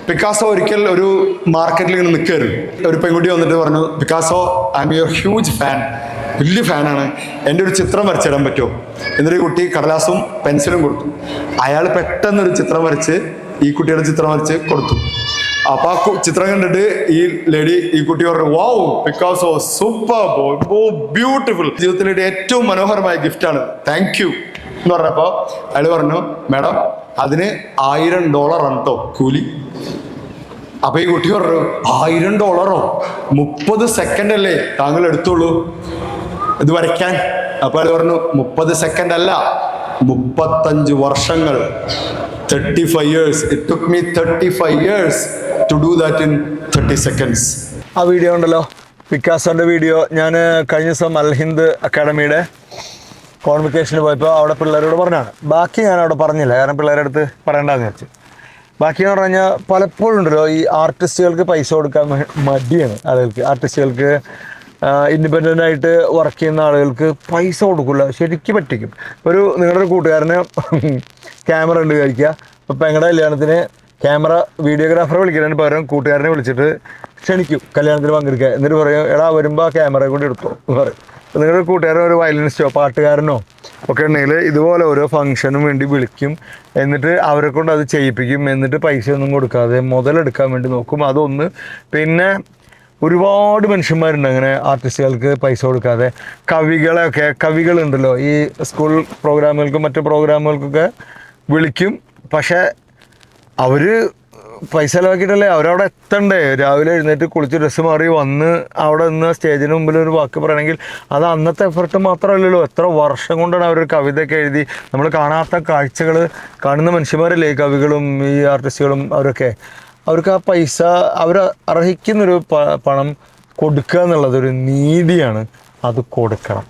Picasso ഒരിക്കൽ ഒരു മാർക്കറ്റിൽ ഇങ്ങനെ നിൽക്കരുത്. ഒരു പെൺകുട്ടി വന്നിട്ട് പറഞ്ഞു, Picasso I M your huge fan, വലിയ ഫാനാണ്, എൻ്റെ ഒരു ചിത്രം വരച്ചിടാൻ പറ്റുമോ? എന്നൊരു കുട്ടി കടലാസും പെൻസിലും കൊടുത്തു. അയാൾ പെട്ടെന്നൊരു ചിത്രം വരച്ച് ഈ കുട്ടിയുടെ ചിത്രം വരച്ച് കൊടുത്തു. അപ്പൊ ആ ചിത്രം കണ്ടിട്ട് ഈ ലേഡി ഈ കുട്ടി പറഞ്ഞു, വൗ പിക്കാസോ സൂപ്പർ, ബ്യൂട്ടിഫുൾ, ജീവിതത്തിലെ ഏറ്റവും മനോഹരമായ ഗിഫ്റ്റാണ്, താങ്ക് യു എന്ന് പറഞ്ഞപ്പോ അയാൾ പറഞ്ഞു, മാഡം അതിന് $1000 ആണ് കേട്ടോ കൂലി. അപ്പൊ ഈ കുട്ടി പറഞ്ഞു, $1000? 30 സെക്കൻഡ് അല്ലേ താങ്കൾ എടുത്തോളൂ ഇത് വരയ്ക്കാൻ. അപ്പൊ അയാൾ പറഞ്ഞു, 30 സെക്കൻഡ് അല്ല, 35 വർഷങ്ങൾ, 35 years. It took me 35 years to do that in 30 seconds. ആ വീഡിയോ ഉണ്ടല്ലോ, പിക്കാസോൻ്റെ വീഡിയോ, ഞാൻ കഴിഞ്ഞ ദിവസം അൽ ഹിന്ദ് അക്കാഡമിയുടെ കോൺവെക്കേഷന് പോയപ്പോൾ അവിടെ പിള്ളേരോട് പറഞ്ഞാണ്. ബാക്കി ഞാൻ അവിടെ പറഞ്ഞില്ല, കാരണം പിള്ളേരുടെ അടുത്ത് പറയേണ്ടതെന്ന് വെച്ച്. ബാക്കി എന്ന് പറഞ്ഞു കഴിഞ്ഞാൽ പലപ്പോഴും ഉണ്ടല്ലോ ഈ ആർട്ടിസ്റ്റുകൾക്ക് പൈസ കൊടുക്കാൻ മടിയാണ് ആളുകൾക്ക്. ആർട്ടിസ്റ്റുകൾക്ക് ഇൻഡിപെൻഡൻ്റ് ആയിട്ട് വർക്ക് ചെയ്യുന്ന ആളുകൾക്ക് പൈസ കൊടുക്കില്ല, ശരിക്കും പറ്റിക്കും. ഒരു നിങ്ങളുടെ കൂട്ടുകാരന് ക്യാമറ ഉണ്ട് വിചാരിക്കുക, ഇപ്പം ഞങ്ങളുടെ കല്യാണത്തിന് ക്യാമറ വീഡിയോഗ്രാഫറെ വിളിക്കുന്നതിന് പകരം കൂട്ടുകാരനെ വിളിച്ചിട്ട് ക്ഷണിക്കും കല്യാണത്തിന് പങ്കെടുക്കുക. എന്നിട്ട് പറയും, എടാ വരുമ്പോൾ ആ ക്യാമറയെ കൂടി എടുത്തോ എന്ന് പറയും. നിങ്ങളുടെ കൂട്ടുകാരൻ ഒരു വയലിനിസ്റ്റോ പാട്ടുകാരനോ ഒക്കെ ഉണ്ടെങ്കിൽ ഇതുപോലെ ഓരോ ഫംഗ്ഷനും വേണ്ടി വിളിക്കും, എന്നിട്ട് അവരെ കൊണ്ട് അത് ചെയ്യിപ്പിക്കും. എന്നിട്ട് പൈസ ഒന്നും കൊടുക്കാതെ മുതലെടുക്കാൻ വേണ്ടി നോക്കും. അതൊന്ന്. പിന്നെ ഒരുപാട് മനുഷ്യന്മാരുണ്ട് അങ്ങനെ ആർട്ടിസ്റ്റുകൾക്ക് പൈസ കൊടുക്കാതെ. കവികളുണ്ടല്ലോ, ഈ സ്കൂൾ പ്രോഗ്രാമുകൾക്കും മറ്റു പ്രോഗ്രാമുകൾക്കൊക്കെ വിളിക്കും. പക്ഷേ അവർ പൈസ ചിലവാക്കിയിട്ടല്ലേ അവരവിടെ എത്തണ്ടേ. രാവിലെ എഴുന്നേറ്റ് കുളിച്ച് ഡ്രസ്സ് മാറി വന്ന് അവിടെ നിന്ന് സ്റ്റേജിന് മുമ്പിൽ ഒരു വാക്ക് പറയണമെങ്കിൽ അത് അന്നത്തെ എഫർട്ട് മാത്രമല്ലല്ലോ, എത്ര വർഷം കൊണ്ടാണ് അവരൊരു കവിതയൊക്കെ എഴുതി. നമ്മൾ കാണാത്ത കാഴ്ചകൾ കാണുന്ന മനുഷ്യന്മാരല്ലേ ഈ കവികളും ഈ ആർട്ടിസ്റ്റുകളും. അവർക്ക് ആ പൈസ അവർ അർഹിക്കുന്നൊരു പണം കൊടുക്കുക എന്നുള്ളതൊരു നീതിയാണ്. അത് കൊടുക്കണം.